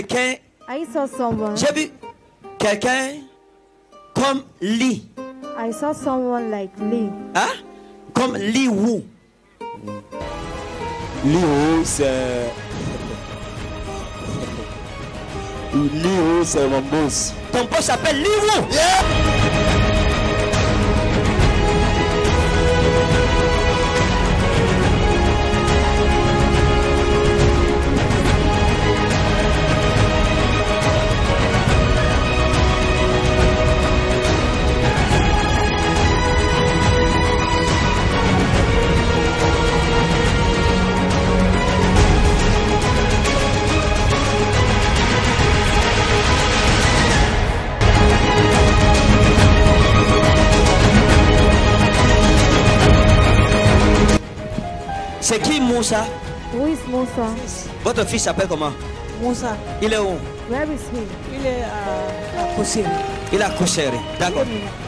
quelqu'un. I saw someone. J'ai vu quelqu'un comme Lee. I saw someone like Lee. Hein? Comme Lee Wu. Lee Wu, c'est... Lee Wu, c'est mon boss. Ton boss s'appelle Lee Wu. Yeah. C'est qui Moussa? Who is Musa? Votre fils s'appelle comment? Moussa. Il est où? Where is he? Il est à Kosséry. Il a couché. D'accord.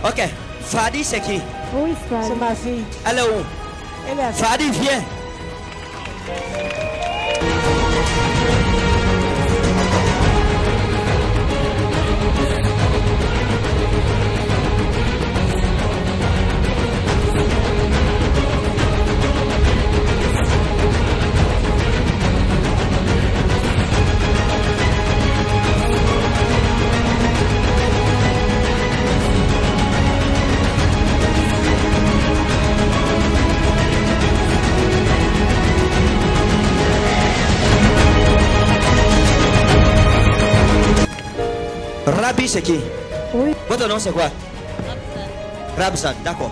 Ok. Fadi, c'est qui? Who is C'est Fadi? ma fille. Elle est où? Elle est à Fadi, viens. Rabi, c'est qui? Oui. Votre nom, c'est quoi? Rabzan, d'accord.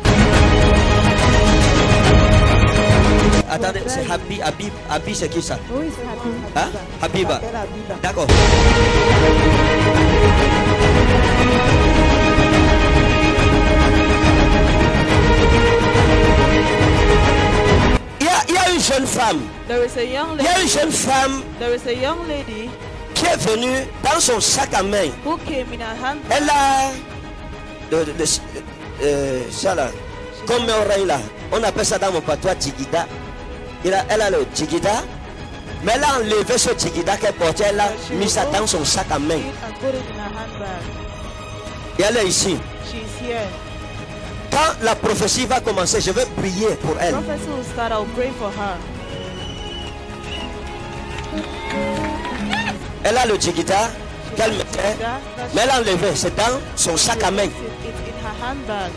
Attendez, c'est Habib. Habib, c'est qui ça? Who is Habib? Hein? Habiba. Elle Habiba. D'accord. Il y a une jeune femme. There is a young Il y a une lady. jeune femme There is a young lady qui est venue dans son sac à main. who came in her hand. Elle a ça là, comme mes oreilles là, on appelle ça dans mon patois Jigida. Elle a le Jigida, mais elle a enlevé ce Jigida qu'elle portait, elle a mis ça dans son sac à main. And put it in her handbag. Et elle est ici. She's here. Quand la prophétie va commencer, je vais prier pour elle. Prophecy will start. I'll pray for her. Elle a le Jigida qu'elle mettait, mais elle a enlevé, c'est dans son sac à main. It's in her handbag.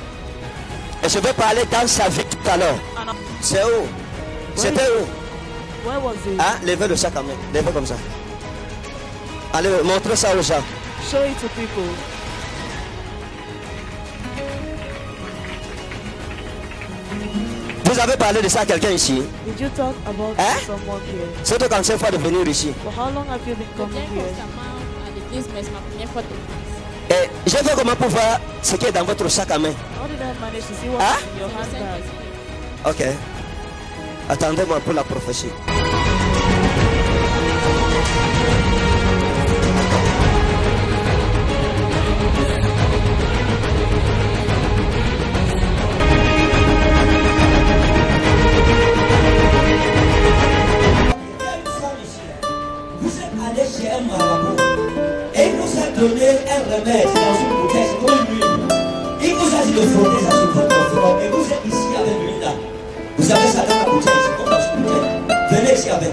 Et je vais parler dans sa vie tout à l'heure. And C'est où? C'était où? where was it? Hein? Levez le sac à main. Levez comme ça. Allez, montrez ça aux gens. Show it to people. Vous avez parlé de ça à quelqu'un ici? Did you talk about Hein? someone here? C'est votre quatrième fois de venir ici. For how long have you been coming here? Et j'ai fait comment pour voir ce qui est dans votre sac à main? How did I manage to see what Hein? was in your handbag? Ok. Attendez-moi pour la prophétie. Vous êtes allé chez un marabout et il vous a donné un remède dans une bouteille, c'est comme une huile. Il vous a dit de frotter ça sur votre front et vous êtes ici avec l'huile là. Vous avez ça dans la bouteille, c'est comme dans une bouteille. Venez ici avec.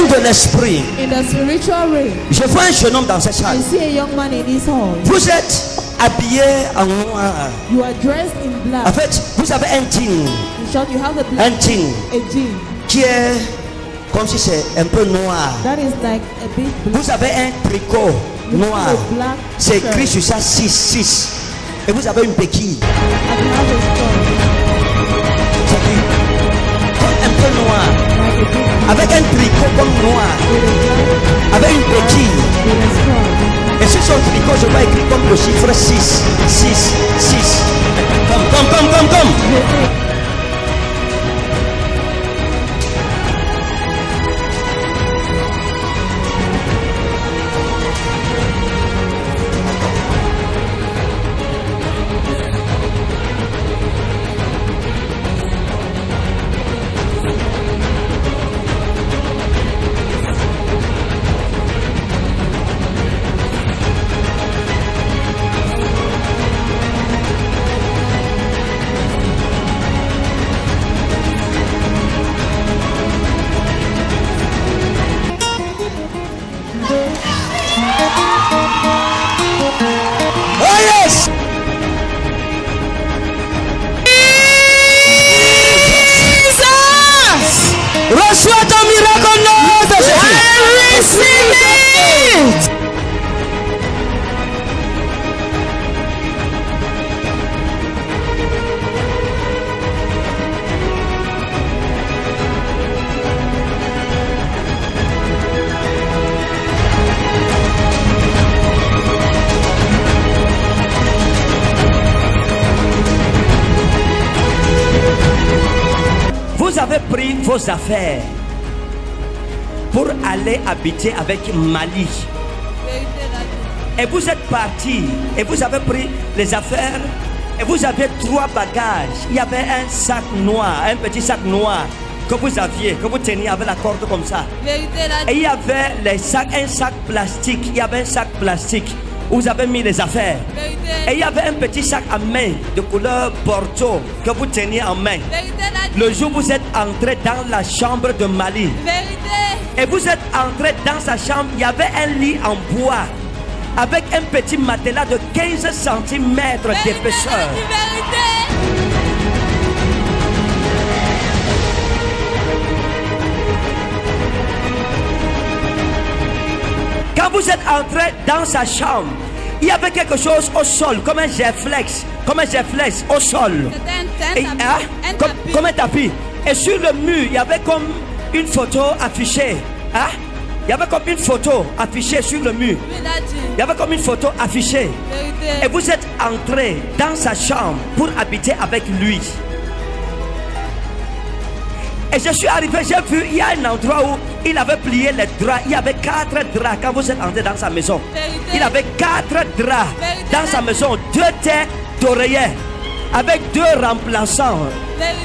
De l'esprit, In the spiritual realm, je vois un jeune homme dans cette salle. I see a young man in this hall. Vous êtes habillé en noir. You are dressed in En black. fait, vous avez un jean. In short, you have the Un black, jean a jean. qui est comme si c'est un peu noir. That is like a big black. Vous avez un tricot You noir. have a black C'est shirt. écrit sur ça 6. Et vous avez une béquille. And you have a strong, C'est écrit comme un peu noir. like a big Avec un tricot comme noir. with a black, Avec une béquille. with a strong. Et sur son tricot, je vois écrit comme le chiffre 6. 6. Comme. Oh yes! Jesus! Reçois ton miracle au nom de Jésus. I receive it! Vous avez pris vos affaires pour aller habiter avec Mali. Et vous êtes parti et vous avez pris les affaires et vous avez 3 bagages. Il y avait un sac noir, un petit sac noir que vous aviez, que vous teniez avec la corde comme ça. Et il y avait les sacs, un sac plastique. Il y avait un sac plastique où vous avez mis les affaires. Et il y avait un petit sac à main de couleur Porto que vous teniez en main. Le jour où vous êtes entré dans la chambre de Mali et vous êtes entré dans sa chambre, il y avait un lit en bois avec un petit matelas de 15 cm d'épaisseur. Quand vous êtes entré dans sa chambre, il y avait quelque chose au sol, comme un géflex au sol. Et, comme un tapis. Et sur le mur, il y avait comme une photo affichée. Il y avait comme une photo affichée sur le mur. Il y avait comme une photo affichée. Et vous êtes entré dans sa chambre pour habiter avec lui. Et je suis arrivé, j'ai vu, il y a un endroit où il avait plié les draps. Il y avait 4 draps quand vous êtes entré dans sa maison. Il avait 4 draps dans sa maison, 2 têtes d'oreiller avec 2 remplaçants.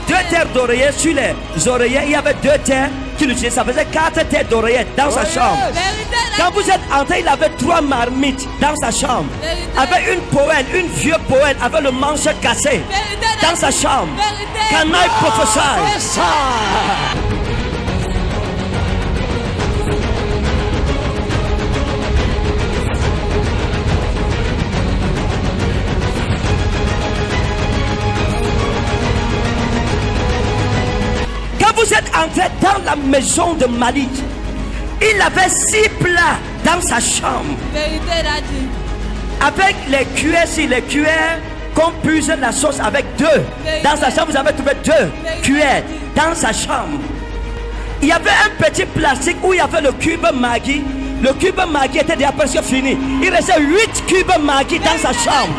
2 têtes d'oreiller sur les oreillers. Il y avait 2 têtes qu'il utilisait. Ça faisait 4 têtes d'oreiller dans sa chambre. Quand vous êtes entré, il avait 3 marmites dans sa chambre. Avec une poêle, une vieille poêle avec le manche cassé dans sa chambre. Can I prophesy? Quand vous êtes entré dans la maison de Mali, il avait 6 plats dans sa chambre. Avec les cuillères qu'on puise la sauce avec 2. Dans sa chambre, vous avez trouvé 2 cuillères dans sa chambre. Il y avait un petit plastique où il y avait le cube Maggi. Le cube Maggi était déjà presque fini. Il restait 8 cubes Maggi dans sa chambre.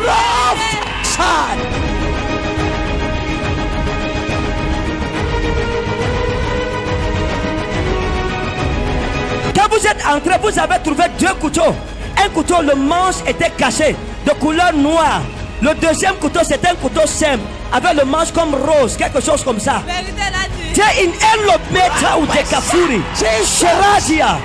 Quand vous êtes entré, vous avez trouvé 2 couteaux. Un couteau, le manche était caché de couleur noire. Le deuxième couteau, c'était un couteau simple avec le manche comme rose, quelque chose comme ça. C'est une elobeta ou des kafuri. C'est Sheradia.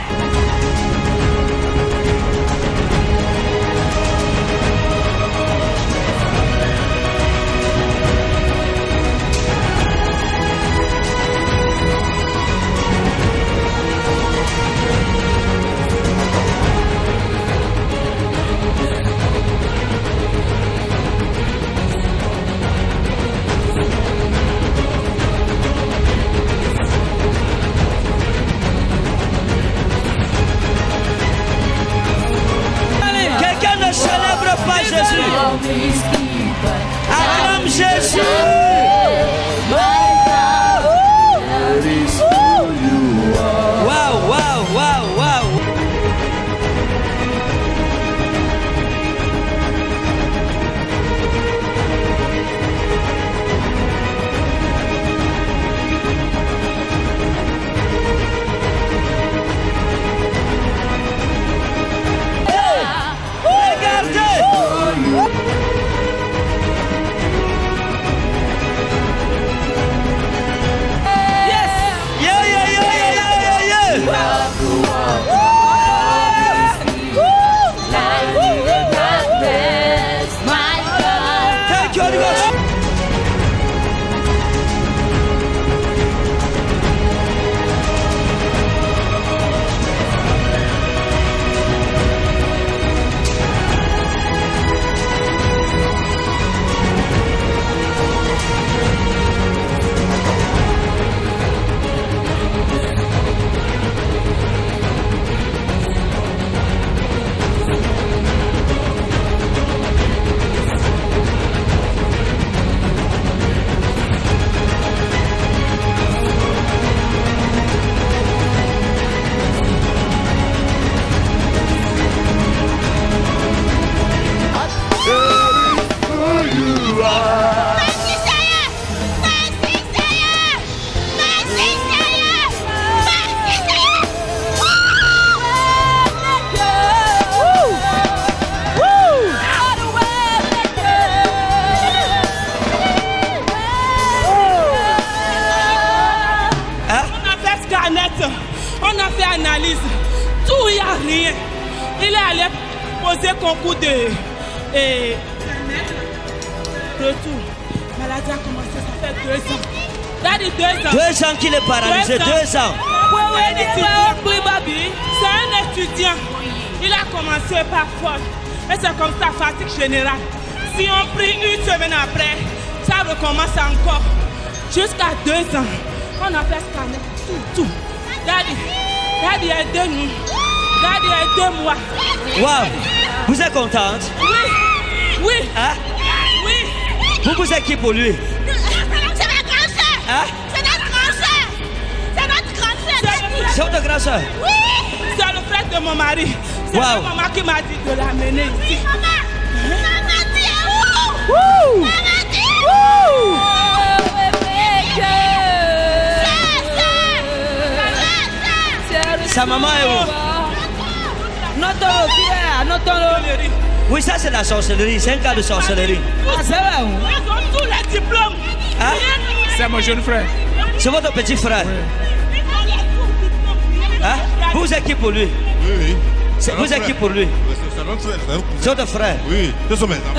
scanner. On a fait analyse. Tout, il n'y a rien. Il est allé poser concours de retour. La maladie a commencé, ça fait 2 ans. Daddy, 2 ans. 2 ans qu'il est paralysé, 2 ans. C'est un étudiant. Il a commencé par force. Et c'est comme ça, fatigue générale. Si on prie 1 semaine après, ça recommence encore. Jusqu'à 2 ans. On a fait scanner tout. Daddy, aidez-nous. Daddy, aidez-moi. Waouh. Vous êtes contente? Oui. Hein? Oui. Vous êtes qui pour lui? C'est ma grand-sœur. Hein? C'est notre grand-sœur. C'est notre grand-sœur. C'est votre grand-sœur? Oui. C'est le frère de mon mari. C'est ma maman qui m'a dit de l'amener ici. Maman, tu es où? Maman, tu es où? Sa maman est où? Oui, ça c'est la sorcellerie. C'est un cas de sorcellerie. Ils ont tous les diplômes. Hein? C'est mon jeune frère. C'est votre petit frère. Hein? Vous êtes qui pour lui? Oui. Vous êtes qui pour lui? C'est votre frère. Oui, ce sont mes enfants.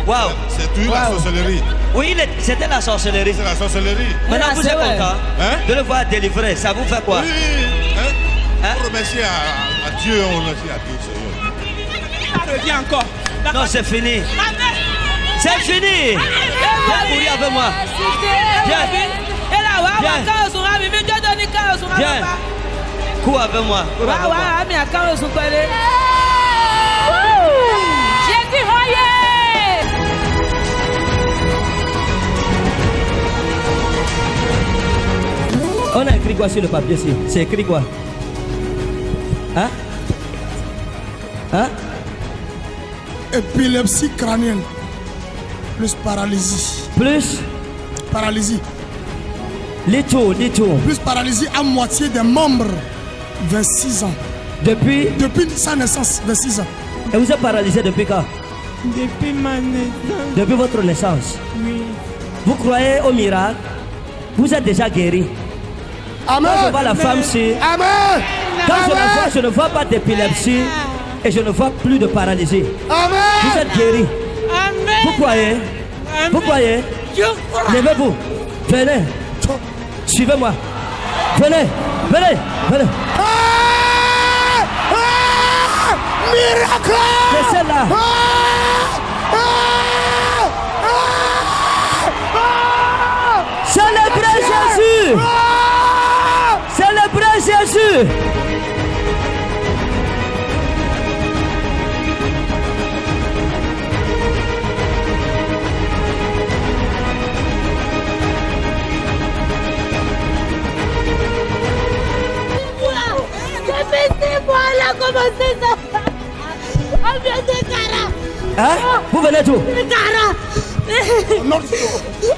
Waouh. C'est tout la sorcellerie. Oui, c'était la sorcellerie. C'est la sorcellerie. Maintenant, vous êtes content de le voir délivré. Ça vous fait quoi? Oui. Hein? On remercie à Dieu, on remercie à Dieu, Seigneur. Ça revient encore. Non, c'est fini. C'est fini. Viens courir avec moi. Viens. Cours avec moi. Jésus, On a écrit quoi sur le papier ici? C'est écrit quoi? Hein? Hein? Épilepsie crânienne. Plus paralysie. Plus? Paralysie. Little. Plus paralysie à moitié des membres. 26 ans. Depuis sa naissance, 26 ans. Et vous êtes paralysé depuis quand? Depuis ma naissance. Depuis votre naissance? Oui. Vous croyez au miracle? Vous êtes déjà guéri. Amen. Quand je vois la femme ci, Amen. Quand je ne vois pas d'épilepsie et je ne vois plus de paralysie. Amen. Vous êtes guéri. Amen. Vous croyez? Amen. Vous croyez? Je crois. Levez-vous. Venez. Suivez-moi. Venez. Miracle. C'est celle-là. Célébrez Jésus. Célébrez Jésus. elle a commencé ça. On vient de Cara. Hein? Vous venez d'où? De Cara.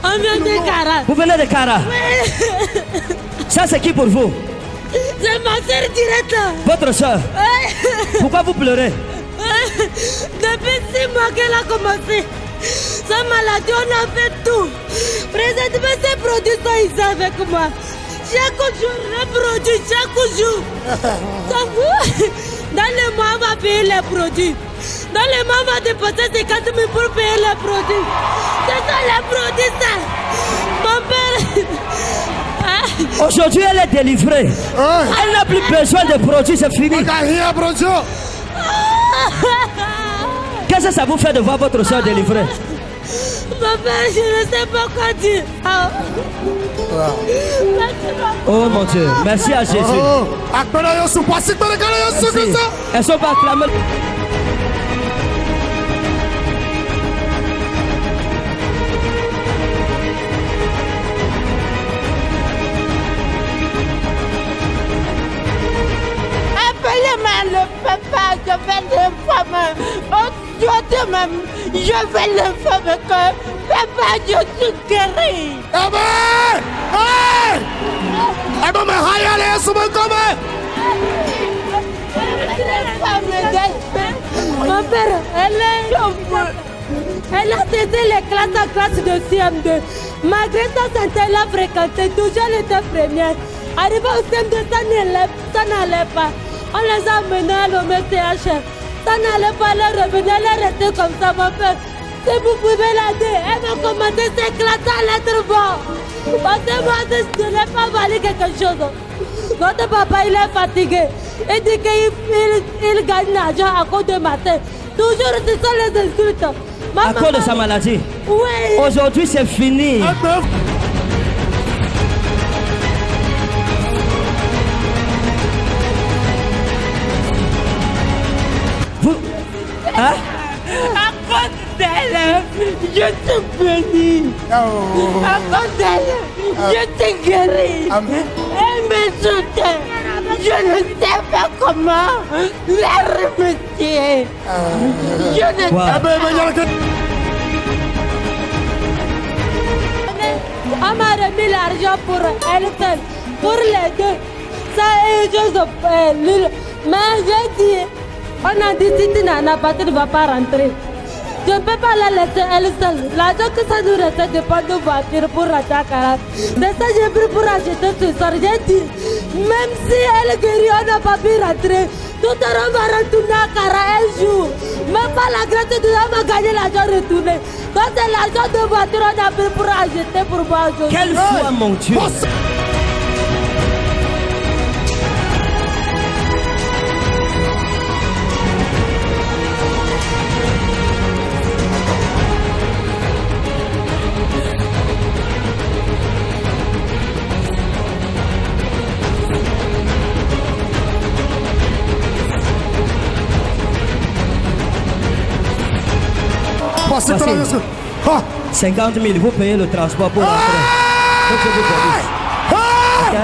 On vient de Cara. Vous venez de Cara? Oui. Ça c'est qui pour vous? C'est ma soeur directe. Votre soeur? Oui. Pourquoi vous pleurez? Depuis 6 mois qu'elle a commencé. Sa maladie, on a fait tout. Présentement, ces produits sont ici avec moi. Chaque jour, les produits, chaque jour. Dans le mois, on va payer les produits. Dans le mois, on va déposer 50 000 pour payer les produits. C'est ça, les produits, ça. Mon père. Aujourd'hui, elle est délivrée. Elle n'a plus besoin de produits, c'est fini. Qu'est-ce que ça vous fait de voir votre soeur délivrée? Mon père, je ne sais pas quoi dire. Oh mon Dieu, merci à Jésus. Merci. Elles sont pas acclamées. Appelez-moi le papa, je vais l'informer. Oh Dieu de même, je vais l'informer que papa, je suis guéri. Amen! Hey! Mon père, elle a testé les classes à classe de CM2. Malgré sa santé, elle a fréquenté, toujours elle était première. Arrivé au CM2, ça n'allait pas. On les a menés à l'OMCH. Ça n'allait pas, elle revenait, elle est restée comme ça, mon père. Si vous pouvez l'aider, elle va commencer à s'éclater à l'être bon. Parce que moi, je n'ai pas valé quelque chose. Notre papa, il est fatigué. Il dit qu'il gagne l'argent à cause de matin. Toujours, ce sont les insultes. À cause de sa maladie. Oui. Aujourd'hui, c'est fini. Vous... Hein? À cause d'elle, je te bénis. À cause d'elle, je te guéris. Elle me soutient. Je ne sais pas comment la remercier. Je ne sais pas. On m'a remis l'argent pour elle seule, pour les deux. Ça est juste l'île. Mais j'ai dit, on a dit si tu n'as pas, tu ne vas pas rentrer. Je ne peux pas la laisser elle seule. L'argent que ça nous reste dépend de voiture pour rentrer à Carat. C'est ça que j'ai pris pour acheter ce soir. J'ai dit, même si elle guérit, on n'a pas pu rentrer. Tout le monde va retourner à Carat un jour. Même pas la grâce de Dieu, on va gagner l'argent retourné. Quand c'est l'argent de voiture, on a pris pour acheter pour moi aujourd'hui. Quelle foi, mon Dieu! Voici. 50 000, vous payez le transport pour rentrer. Donc je vous police. Ok?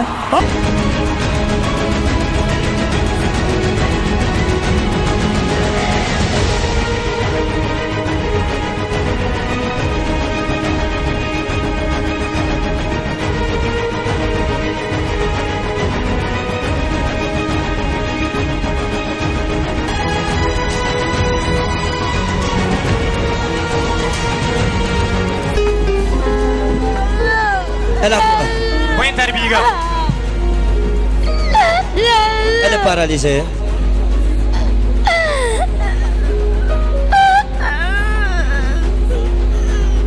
Elle a quoi? Elle est paralysée.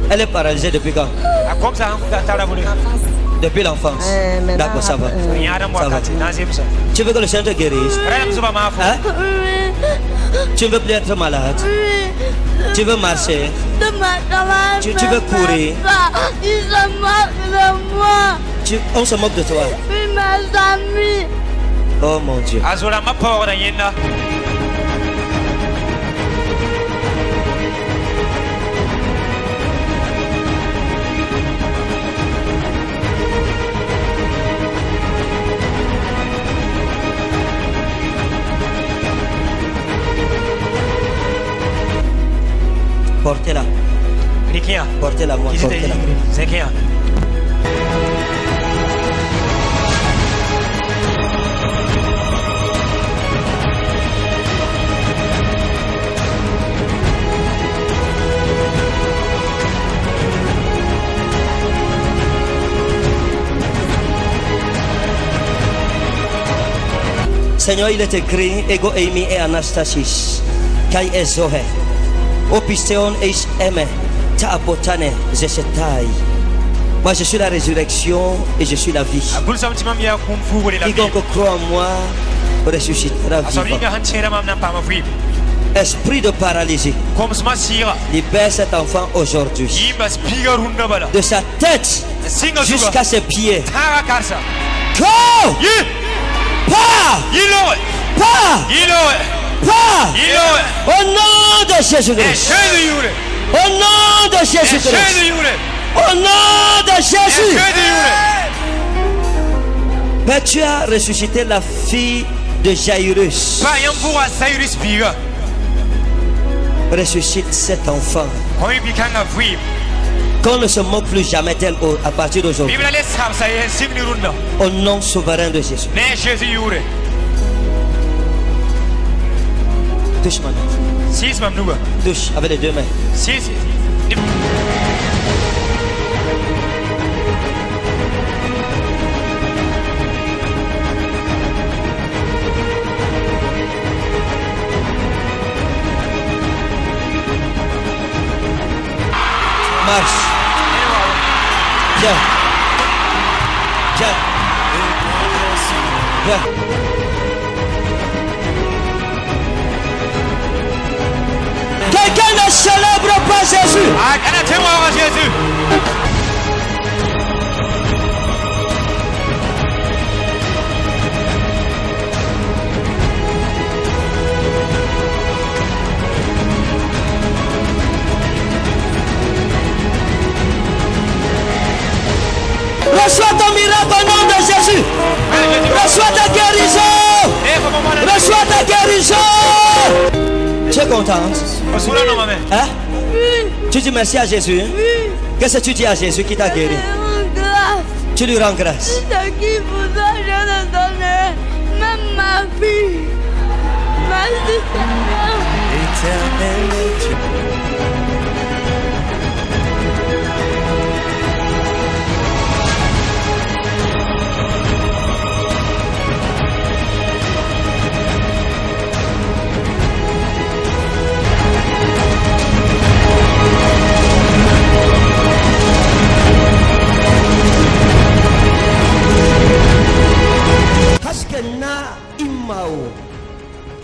Elle est paralysée depuis quand? Depuis l'enfance. D'accord, ça va. Ça va. Tu veux que le Seigneur te guérisse? Hein? Tu veux plus être malade? Tu veux marcher? Tu veux courir? Ils se moquent de moi. On se moque de toi. Oui, mes amis. Oh mon Dieu. Portez-la. Portez-la, moi. Portez-la. Seigneur, il est écrit, Ego Eimi et Anastasis, Kai Ezohe, Opistéon Eis Eme, Ta Apotane, Zesetai. Moi, je suis la résurrection et je suis la vie. Quiconque croit en moi ressuscitera vivant. Esprit de paralysie, libère cet enfant aujourd'hui. De sa tête jusqu'à ses pieds. Go! Pas! Au nom de Jésus-Christ. Au nom de Jésus-Christ. Au nom de Jésus. Père, tu as ressuscité la fille de Jairus. Ressuscite cet enfant. Qu'on ne se moque plus jamais d'elle à partir d'aujourd'hui. Au nom souverain de Jésus. Touche maintenant. Touche avec les deux mains. Viens. Viens. Quelqu'un ne célèbre pas Jésus. Jésus. Reçois ton miracle au nom de Jésus. Reçois ta guérison. Reçois ta guérison. Tu es contente? Hein? Tu dis merci à Jésus. Qu'est-ce que tu dis à Jésus qui t'a guéri? Tu lui rends grâce. Qui vous a rien donné, même ma vie. Merci Seigneur. Haskena imau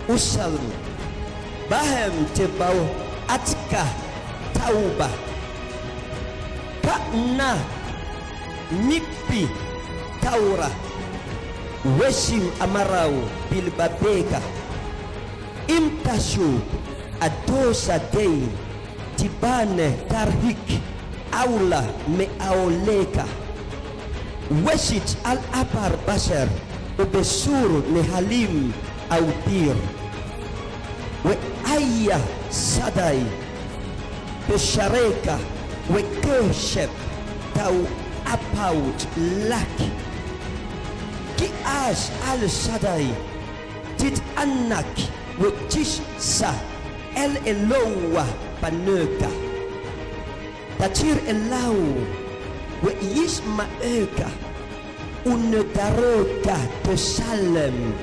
usalm bahem tebau atka tauba kana nipi taura weshim amarau bilbabeka imtashu adosa dei tibane tarhik aula me aoleka weshit al apar basher وبسور نهاليم أو بير وأي صداي بشريكة وكشف تاو أباوت لك كي أش على صداي تيت أنك وتيش سا الإلوة بنوكا تطير اللاو ويسمع إيكا une daroka de Salem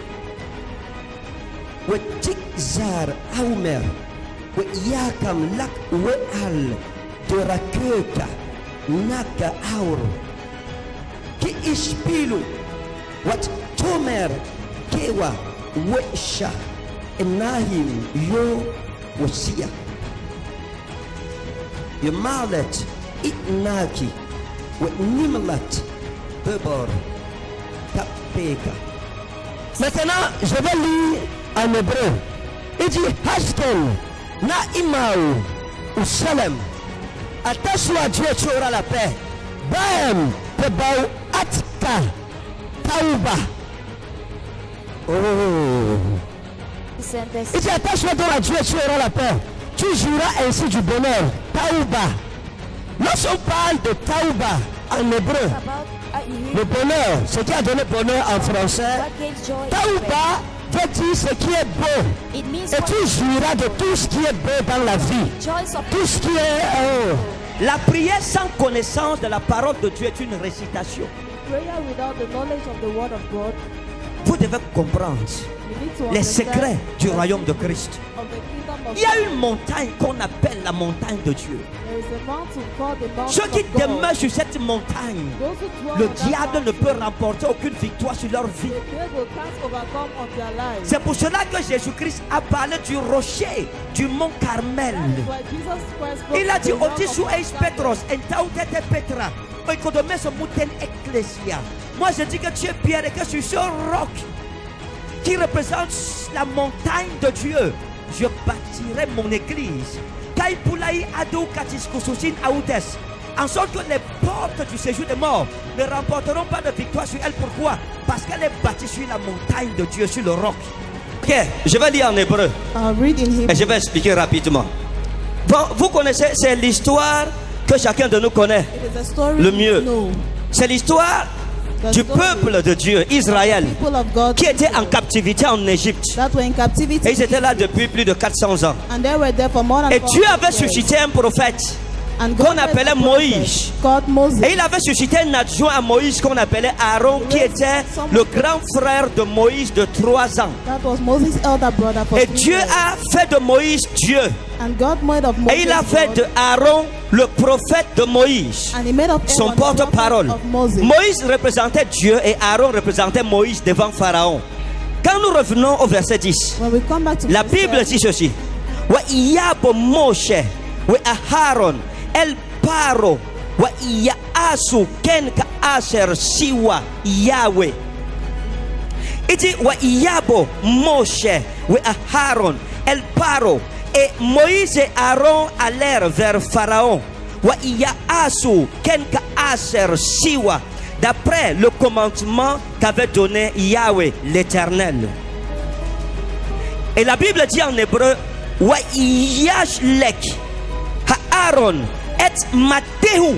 وتكزار أومر وياكم لك وقال دراكوكا ناكا أور كي إشبيلو وتومر كيوا وإشا إناهم يو وسيا يمالت إتناكي ونملت Maintenant, je vais lire en hébreu. Il dit Hashken, Naïmaou, ou Shalem. Attache-toi à Dieu, tu auras la paix. Baem, Tebaou, Atka, Taouba. Oh. Il dit attache-toi à Dieu, tu auras la paix. Tu jouiras ainsi du bonheur. Taouba. Lorsqu'on parle de Taouba en hébreu, le bonheur, ce qui a donné bonheur en français, Taouba veut dire ce qui est beau. Et tu jouiras de tout ce qui est beau dans la vie. Tout ce qui est... La prière sans connaissance de la parole de Dieu est une récitation. Vous devez comprendre les secrets du royaume de Christ. Il y a une montagne qu'on appelle la montagne de Dieu. Ceux qui demeurent sur cette montagne, le diable ne peut remporter aucune victoire sur leur vie. C'est pour cela que Jésus-Christ a parlé du rocher du mont Carmel. Il a dit Otisu eis Petros, entautete Petra, oikodomé se mouten ecclesia. Moi je dis que tu es Pierre et que sur ce roc qui représente la montagne de Dieu, je bâtirai mon église. En sorte que les portes du séjour des morts ne remporteront pas de victoire sur elle. Pourquoi? Parce qu'elle est bâtie sur la montagne de Dieu, sur le roc. Ok, je vais lire en hébreu. Et je vais expliquer rapidement. Bon, vous connaissez, c'est l'histoire que chacun de nous connaît le mieux. C'est l'histoire du peuple de Dieu, Israël, qui était en captivité en Égypte. Et ils étaient là depuis plus de 400 ans. Et Dieu avait suscité un prophète qu'on appelait Moïse. Et il avait suscité un adjoint à Moïse qu'on appelait Aaron, qui était le grand frère de Moïse de 3 ans. Et Dieu a fait de Moïse Dieu. Et il a fait de Aaron le prophète de Moïse, son porte-parole. Moïse représentait Dieu et Aaron représentait Moïse devant Pharaon. Quand nous revenons au verset 10, la Bible dit ceci: Wa iyabo Moshe wa Aaron el paro wa iyaasu kenka asher siwa Yahweh. Il dit wa iyabo Moshe wa Aaron el paro. Et Moïse et Aaron allèrent vers Pharaon. Wa iyaasu kenka asher siwa, d'après le commandement qu'avait donné Yahweh l'Éternel. Et la Bible dit en hébreu: Wa yashlek Aaron et Matehu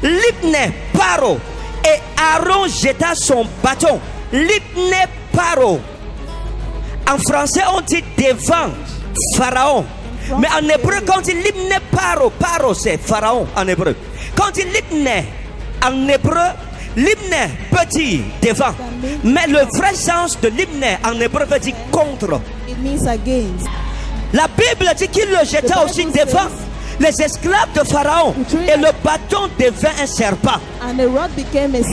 Lipne Paro. Et Aaron jeta son bâton. Lipne Paro. En français on dit devant Pharaon. Mais en hébreu quand on dit Lipne Paro, Paro c'est Pharaon en hébreu. Quand on dit Lipne en hébreu, l'hymne peut dire devant, mais le vrai sens de l'hymne en hébreu veut dire contre. La Bible dit qu'il le jeta aussi devant les esclaves de Pharaon et le bâton devint un serpent.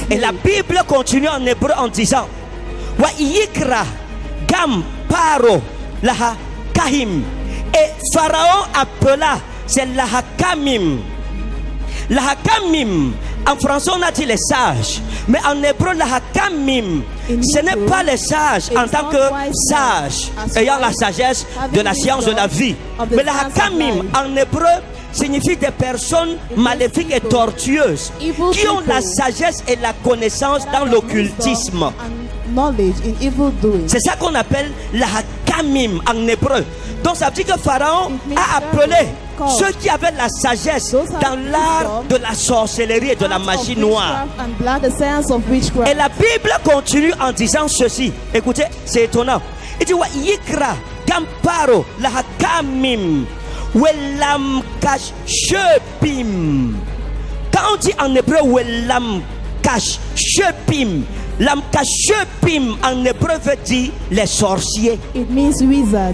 Et la Bible continue en hébreu en disant: Wa yikra gam paro laha kahim. Et Pharaon appela, c'est laha kamim. Laha kamim. En français on a dit les sages, mais en hébreu la hakamim, ce n'est pas les sages en tant que sages ayant la sagesse de la science de la vie, mais la hakamim en hébreu signifie des personnes maléfiques et tortueuses qui ont la sagesse et la connaissance dans l'occultisme. C'est ça qu'on appelle la hakamim en hébreu. Donc ça veut dire que Pharaon a appelé ceux qui avaient la sagesse dans l'art de la sorcellerie et de la magie noire. Et la Bible continue en disant ceci. Écoutez, c'est étonnant. Il dit: Wa yikra gamparo la hakamim welam kash shepim. Quand on dit en hébreu welam kash shepim, lam kash shepim en hébreu veut dire les sorciers. It means wizard.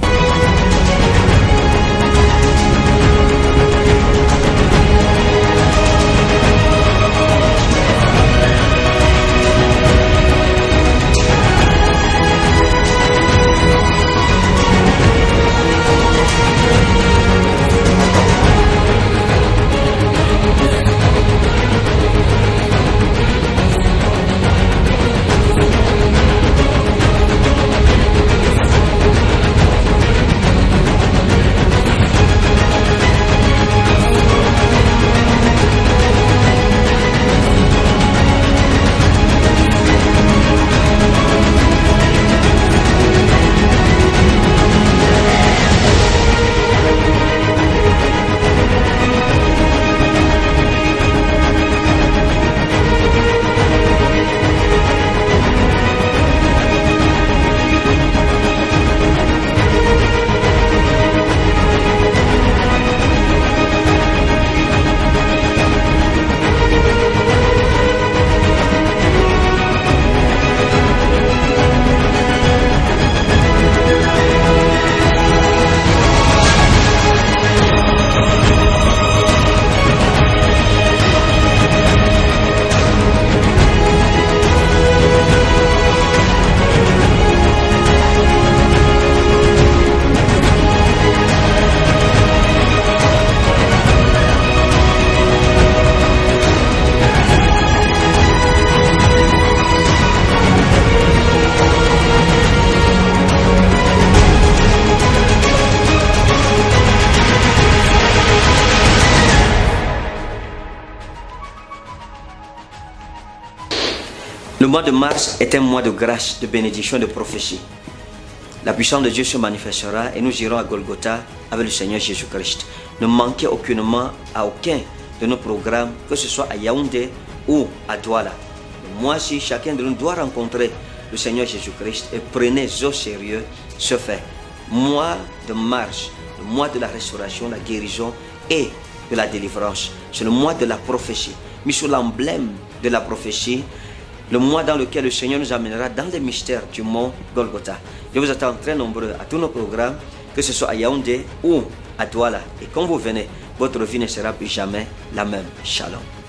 Le mois de mars est un mois de grâce, de bénédiction, de prophétie. La puissance de Dieu se manifestera et nous irons à Golgotha avec le Seigneur Jésus-Christ. Ne manquez aucunement à aucun de nos programmes, que ce soit à Yaoundé ou à Douala. Moi-ci, chacun de nous doit rencontrer le Seigneur Jésus-Christ et prenez au sérieux ce fait. Mois de mars, le mois de la restauration, la guérison et de la délivrance. C'est le mois de la prophétie, mis sur l'emblème de la prophétie, le mois dans lequel le Seigneur nous amènera dans les mystères du mont Golgotha. Je vous attends très nombreux à tous nos programmes, que ce soit à Yaoundé ou à Douala. Et quand vous venez, votre vie ne sera plus jamais la même. Shalom.